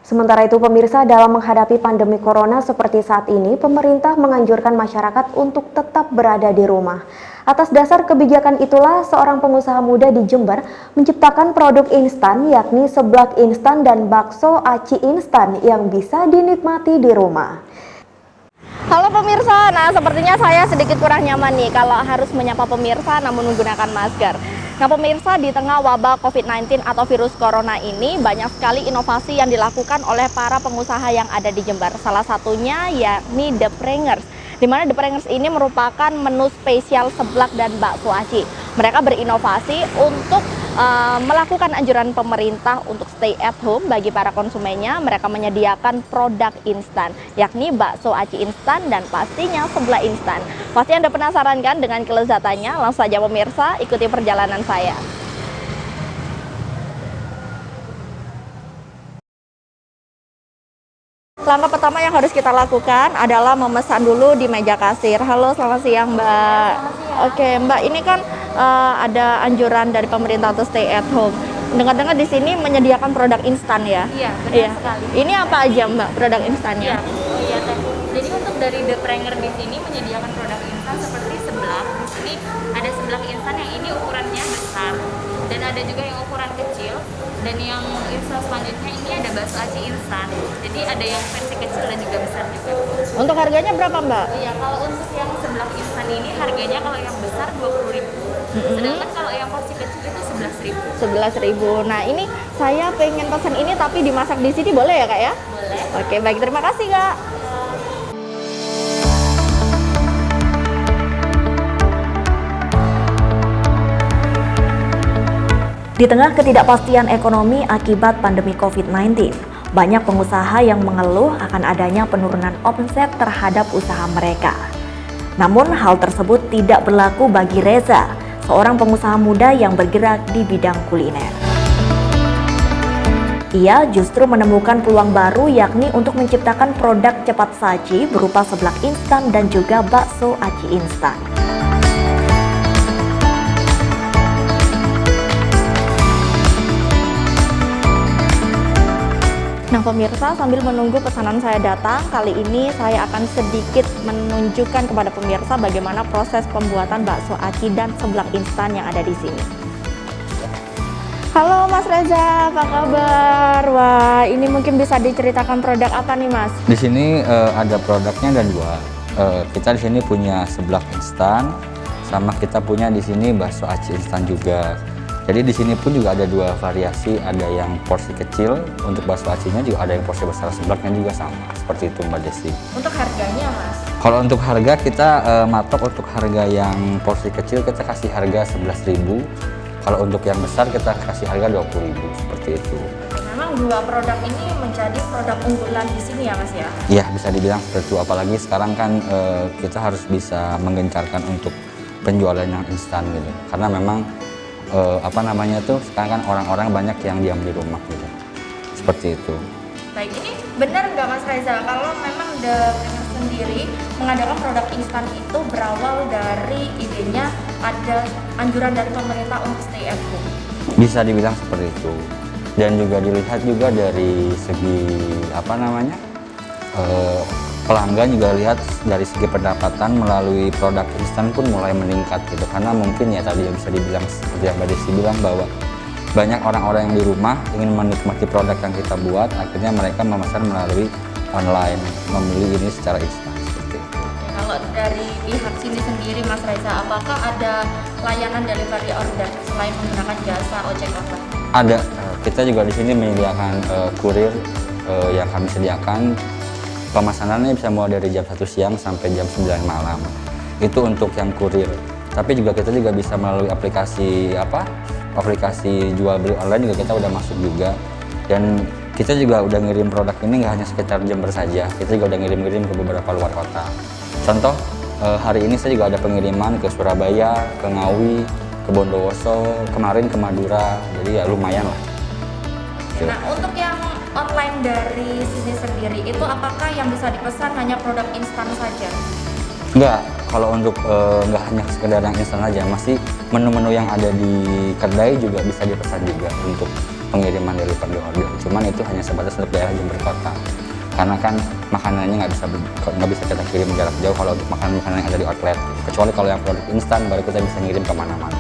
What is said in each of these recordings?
Sementara itu pemirsa, dalam menghadapi pandemi corona seperti saat ini, pemerintah menganjurkan masyarakat untuk tetap berada di rumah. Atas dasar kebijakan itulah, seorang pengusaha muda di Jember menciptakan produk instan yakni seblak instan dan bakso aci instan yang bisa dinikmati di rumah. Halo pemirsa, nah sepertinya saya sedikit kurang nyaman nih kalau harus menyapa pemirsa namun menggunakan masker. Nah pemirsa, di tengah wabah COVID-19 atau virus corona ini banyak sekali inovasi yang dilakukan oleh para pengusaha yang ada di Jember. Salah satunya yakni The Prangers, di mana The Prangers ini merupakan menu spesial seblak dan bakso aci. Mereka berinovasi untuk melakukan anjuran pemerintah untuk stay at home bagi para konsumennya. Mereka menyediakan produk instan, yakni bakso aci instan dan pastinya seblak instan. Pasti Anda penasaran kan dengan kelezatannya? Langsung saja pemirsa, ikuti perjalanan saya. Langkah pertama yang harus kita lakukan adalah memesan dulu di meja kasir. Halo, selamat siang Mbak. Selamat siang. Oke Mbak, ini kan ada anjuran dari pemerintah untuk stay at home. Dengar-dengar di sini menyediakan produk instan ya? Iya, benar sekali. Ini apa aja Mbak produk instannya? Iya, oh iya Teh. Jadi untuk dari The Pranger di sini menyediakan produk instan seperti seblak. Di sini ada seblak instan yang ini ukurannya besar dan ada juga yang ukuran kecil. Dan yang instan selanjutnya ini ada bakso aci instan. Jadi ada yang versi kecil dan juga besar juga. Untuk harganya berapa Mbak? Iya, kalau untuk yang seblak instan ini harganya kalau yang besar 20.000. Sedangkan kalau yang porsi kecil itu 11.000. 11.000. Nah ini saya pengen pesan ini tapi dimasak di sini boleh ya Kak ya? Boleh. Oke baik, terima kasih Kak. Di tengah ketidakpastian ekonomi akibat pandemi COVID-19, banyak pengusaha yang mengeluh akan adanya penurunan omset terhadap usaha mereka. Namun hal tersebut tidak berlaku bagi Reza, seorang pengusaha muda yang bergerak di bidang kuliner. Ia justru menemukan peluang baru yakni untuk menciptakan produk cepat saji berupa seblak instan dan juga bakso aci instan. Nah pemirsa, sambil menunggu pesanan saya datang, kali ini saya akan sedikit menunjukkan kepada pemirsa bagaimana proses pembuatan bakso aci dan seblak instan yang ada di sini. Halo Mas Reza, apa kabar? Wah, ini mungkin bisa diceritakan produk apa nih Mas? Di sini ada produknya ada dua. Kita di sini punya seblak instan, sama kita punya di sini bakso aci instan juga. Jadi di sini pun juga ada dua variasi, ada yang porsi kecil untuk bakso acinya, juga ada yang porsi besar seblaknya juga sama. Seperti itu Mbak Desi. Untuk harganya Mas? Kalau untuk harga kita matok untuk harga yang porsi kecil kita kasih harga 11.000. Kalau untuk yang besar kita kasih harga 20.000 seperti itu. Memang dua produk ini menjadi produk unggulan di sini ya Mas ya? Iya bisa dibilang seperti itu. Apalagi sekarang kan kita harus bisa menggencarkan untuk penjualan yang instan gitu. Karena memang sekarang kan orang-orang banyak yang diam di rumah gitu. Seperti itu. Baik, ini benar nggak Mas Reza kalau memang The Pranger sendiri mengadakan produk instan itu berawal dari idenya ada anjuran dari pemerintah untuk stay at home? Bisa dibilang seperti itu. Dan juga dilihat juga dari segi pelanggan juga lihat dari segi pendapatan melalui produk instan pun mulai meningkat gitu, karena mungkin ya tadi yang bisa dibilang seperti yang Mbak Desi bilang bahwa banyak orang-orang yang di rumah ingin menikmati produk yang kita buat, akhirnya mereka memesan melalui online, membeli ini secara instan seperti itu. Kalau dari pihak sini sendiri Mas Reza, apakah ada layanan delivery order selain menggunakan jasa ojek online? Ada, kita juga di sini menyediakan kurir yang kami sediakan. Pemesanannya bisa mulai dari jam 1 siang sampai jam 9 malam. Itu untuk yang kurir. Tapi juga kita juga bisa melalui aplikasi jual beli online juga kita udah masuk juga. Dan kita juga udah ngirim produk ini nggak hanya sekitar Jember saja. Kita juga udah ngirim-ngirim ke beberapa luar kota. Contoh, hari ini saya juga ada pengiriman ke Surabaya, ke Ngawi, ke Bondowoso, kemarin ke Madura. Jadi ya lumayan lah. Nah, untuk yang online dari sini sendiri itu apakah yang bisa dipesan hanya produk instan saja? Enggak, kalau untuk nggak hanya sekedar yang instan aja, masih menu-menu yang ada di kedai juga bisa dipesan juga untuk pengiriman delivery order. Cuman itu hanya sebatas untuk daerah Jember Kota. Karena kan makanannya nggak bisa kita kirim jarak jauh kalau untuk makanan-makanan yang ada di outlet. Kecuali kalau yang produk instan baru kita bisa ngirim kemana-mana.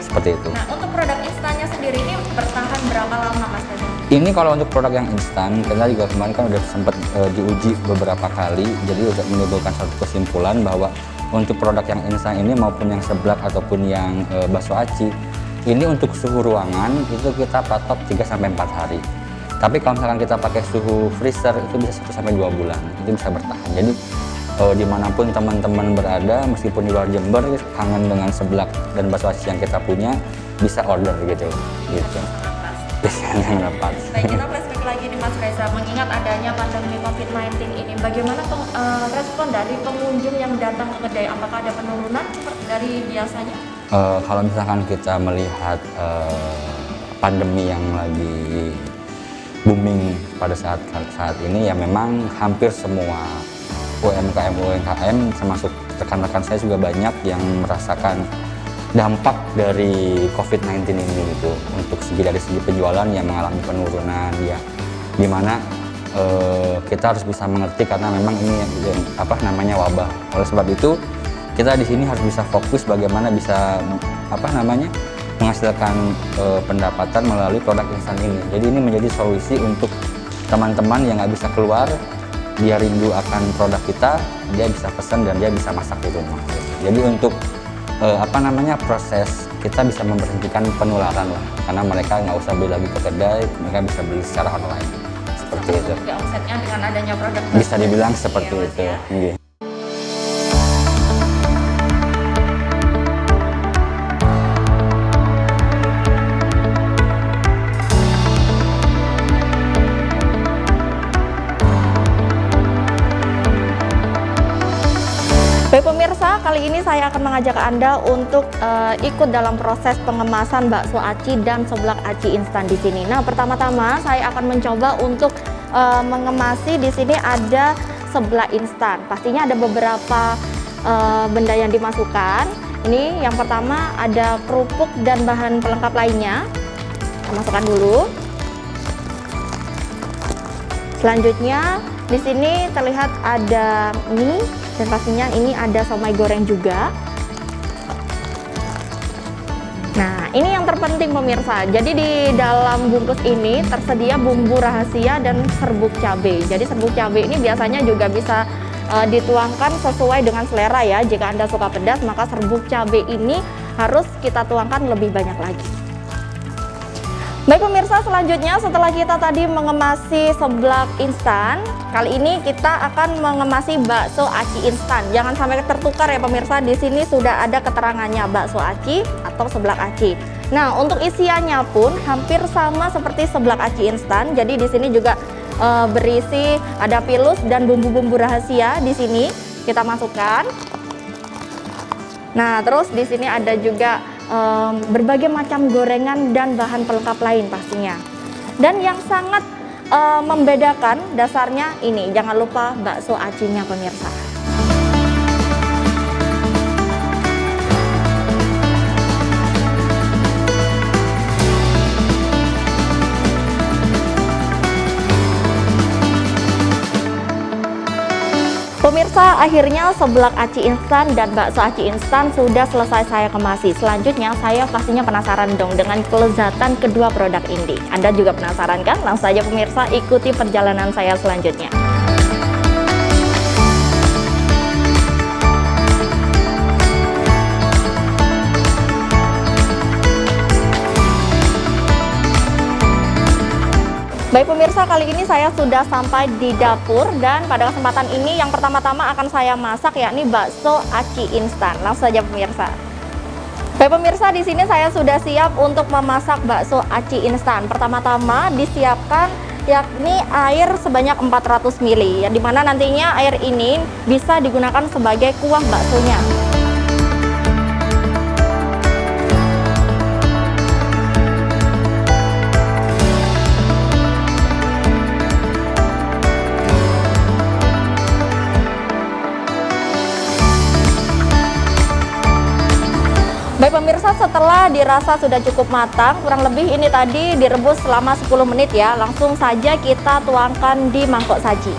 Seperti itu. Nah, untuk produk instannya sendiri ini bertahan berapa lama Mas Dede? Ini kalau untuk produk yang instan, kita juga kemarin kan udah sempat diuji beberapa kali, jadi udah menimbulkan satu kesimpulan bahwa untuk produk yang instan ini maupun yang seblak ataupun yang bakso aci, ini untuk suhu ruangan itu kita patok 3-4 hari. Tapi kalau misalkan kita pakai suhu freezer itu bisa 1-2 bulan, itu bisa bertahan. Jadi dimanapun teman-teman berada, meskipun di luar Jember, kangen dengan seblak dan bakso aci yang kita punya, bisa order gitu. Yang dapat. Baik, kita flashback lagi nih Mas Reza, mengingat adanya pandemi COVID-19 ini, bagaimana respon dari pengunjung yang datang ke kedai? Apakah ada penurunan dari biasanya? Kalau misalkan kita melihat pandemi yang lagi booming pada saat ini, ya memang hampir semua UMKM termasuk rekan-rekan saya juga banyak yang merasakan dampak dari COVID-19 ini gitu. Untuk dari segi penjualan yang mengalami penurunan ya, dimana kita harus bisa mengerti karena memang ini namanya wabah. Oleh sebab itu kita di sini harus bisa fokus bagaimana bisa menghasilkan pendapatan melalui produk instan ini. Jadi ini menjadi solusi untuk teman-teman yang nggak bisa keluar, dia rindu akan produk kita, dia bisa pesan dan dia bisa masak di rumah. Jadi untuk proses kita bisa memberhentikan penularan lah, karena mereka nggak usah beli lagi ke kedai, mereka bisa beli secara online seperti itu. Omsetnya dengan adanya produk Bisa dibilang seperti itu. Iya. Baik pemirsa, kali ini saya akan mengajak Anda untuk ikut dalam proses pengemasan bakso aci dan seblak aci instan di sini. Nah, pertama-tama saya akan mencoba untuk mengemasi. Di sini ada seblak instan. Pastinya ada beberapa benda yang dimasukkan. Ini yang pertama ada kerupuk dan bahan pelengkap lainnya. Kita masukkan dulu. Selanjutnya di sini terlihat ada mie. Dan pastinya ini ada somai goreng juga. Nah, ini yang terpenting pemirsa. Jadi di dalam bungkus ini tersedia bumbu rahasia dan serbuk cabai. Jadi serbuk cabai ini biasanya juga bisa dituangkan sesuai dengan selera ya. Jika Anda suka pedas, maka serbuk cabai ini harus kita tuangkan lebih banyak lagi. Baik pemirsa, selanjutnya setelah kita tadi mengemasi seblak instan, kali ini kita akan mengemasi bakso aci instan. Jangan sampai tertukar ya pemirsa, di sini sudah ada keterangannya bakso aci atau seblak aci. Nah, untuk isiannya pun hampir sama seperti seblak aci instan. Jadi di sini juga berisi ada pilus dan bumbu-bumbu rahasia di sini kita masukkan. Nah, terus di sini ada juga berbagai macam gorengan dan bahan pelengkap lain pastinya. Dan yang sangat membedakan dasarnya ini, jangan lupa bakso acinya pemirsa. Pemirsa, akhirnya seblak aci instan dan bakso aci instan sudah selesai saya kemasi. Selanjutnya saya pastinya penasaran dong dengan kelezatan kedua produk ini. Anda juga penasaran kan? Langsung saja pemirsa, ikuti perjalanan saya selanjutnya. Baik pemirsa, kali ini saya sudah sampai di dapur dan pada kesempatan ini yang pertama-tama akan saya masak yakni bakso aci instan. Langsung saja pemirsa. Baik pemirsa, di sini saya sudah siap untuk memasak bakso aci instan. Pertama-tama disiapkan yakni air sebanyak 400 ml, yang dimana nantinya air ini bisa digunakan sebagai kuah baksonya. Baik pemirsa, setelah dirasa sudah cukup matang, kurang lebih ini tadi direbus selama 10 menit ya. Langsung saja kita tuangkan di mangkok saji.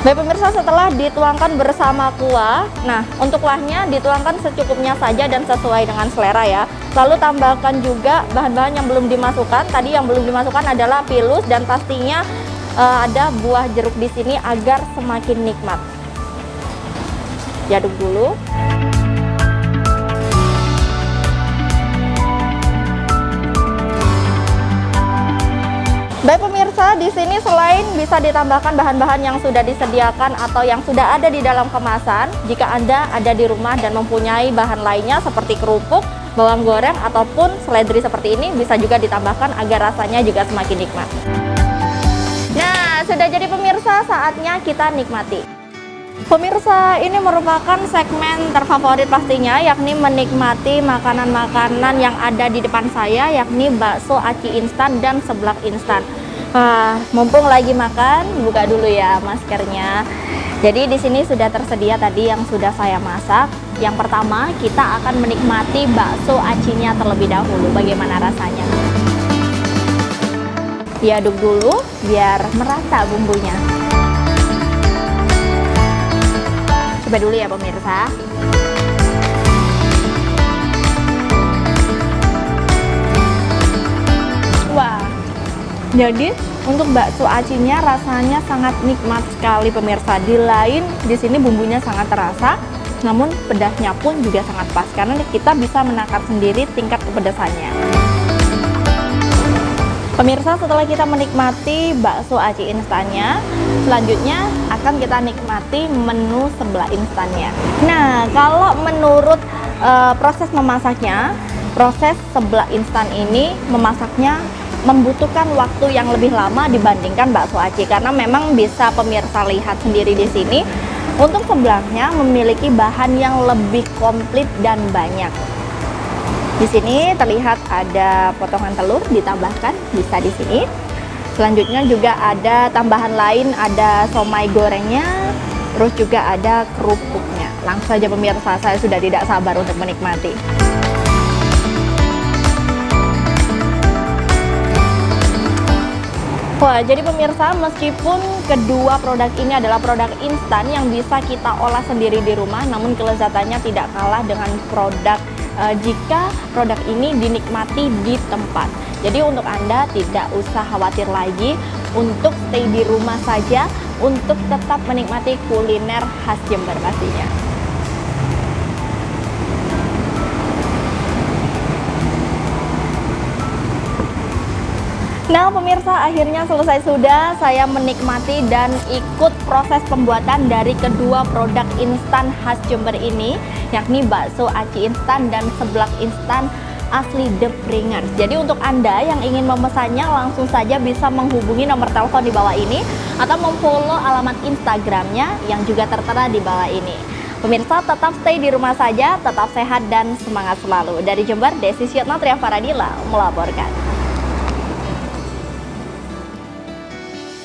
Baik pemirsa, setelah dituangkan bersama kuah, nah untuk kuahnya dituangkan secukupnya saja dan sesuai dengan selera ya. Lalu tambahkan juga bahan-bahan yang belum dimasukkan. Tadi yang belum dimasukkan adalah pilus dan pastinya ada buah jeruk di sini agar semakin nikmat. Diaduk dulu. Baik pemirsa, di sini selain bisa ditambahkan bahan-bahan yang sudah disediakan atau yang sudah ada di dalam kemasan, jika Anda ada di rumah dan mempunyai bahan lainnya seperti kerupuk, bawang goreng, ataupun seledri seperti ini, bisa juga ditambahkan agar rasanya juga semakin nikmat. Nah, sudah jadi pemirsa, saatnya kita nikmati. Pemirsa, ini merupakan segmen terfavorit pastinya, yakni menikmati makanan-makanan yang ada di depan saya, yakni bakso aci instan dan seblak instan. Mumpung lagi makan, buka dulu ya maskernya. Jadi di sini sudah tersedia tadi yang sudah saya masak. Yang pertama, kita akan menikmati bakso acinya terlebih dahulu. Bagaimana rasanya? Diaduk dulu biar merata bumbunya. Coba dulu ya pemirsa. Wah, jadi untuk bakso acinya rasanya sangat nikmat sekali pemirsa. Di sini bumbunya sangat terasa, namun pedasnya pun juga sangat pas karena kita bisa menakar sendiri tingkat kepedasannya. Pemirsa, setelah kita menikmati bakso aci instannya, selanjutnya akan kita nikmati menu seblak instannya. Nah, kalau menurut proses memasaknya, proses seblak instan ini memasaknya membutuhkan waktu yang lebih lama dibandingkan bakso aci karena memang bisa pemirsa lihat sendiri di sini untuk seblaknya memiliki bahan yang lebih komplit dan banyak. Di sini terlihat ada potongan telur ditambahkan, bisa di sini. Selanjutnya juga ada tambahan lain, ada somai gorengnya, terus juga ada kerupuknya. Langsung saja pemirsa, saya sudah tidak sabar untuk menikmati. Wah, jadi pemirsa, meskipun kedua produk ini adalah produk instan yang bisa kita olah sendiri di rumah, namun kelezatannya tidak kalah dengan produk jika produk ini dinikmati di tempat. Jadi untuk Anda tidak usah khawatir lagi untuk stay di rumah saja untuk tetap menikmati kuliner khas Jember pastinya. Nah pemirsa, akhirnya selesai sudah saya menikmati dan ikut proses pembuatan dari kedua produk instan khas Jember ini, yakni bakso aci instan dan seblak instan asli The Pringers. Jadi untuk Anda yang ingin memesannya langsung saja bisa menghubungi nomor telepon di bawah ini atau memfollow alamat Instagramnya yang juga tertera di bawah ini. Pemirsa, tetap stay di rumah saja, tetap sehat dan semangat selalu. Dari Jember, Desi Syetna Triafaradila melaporkan.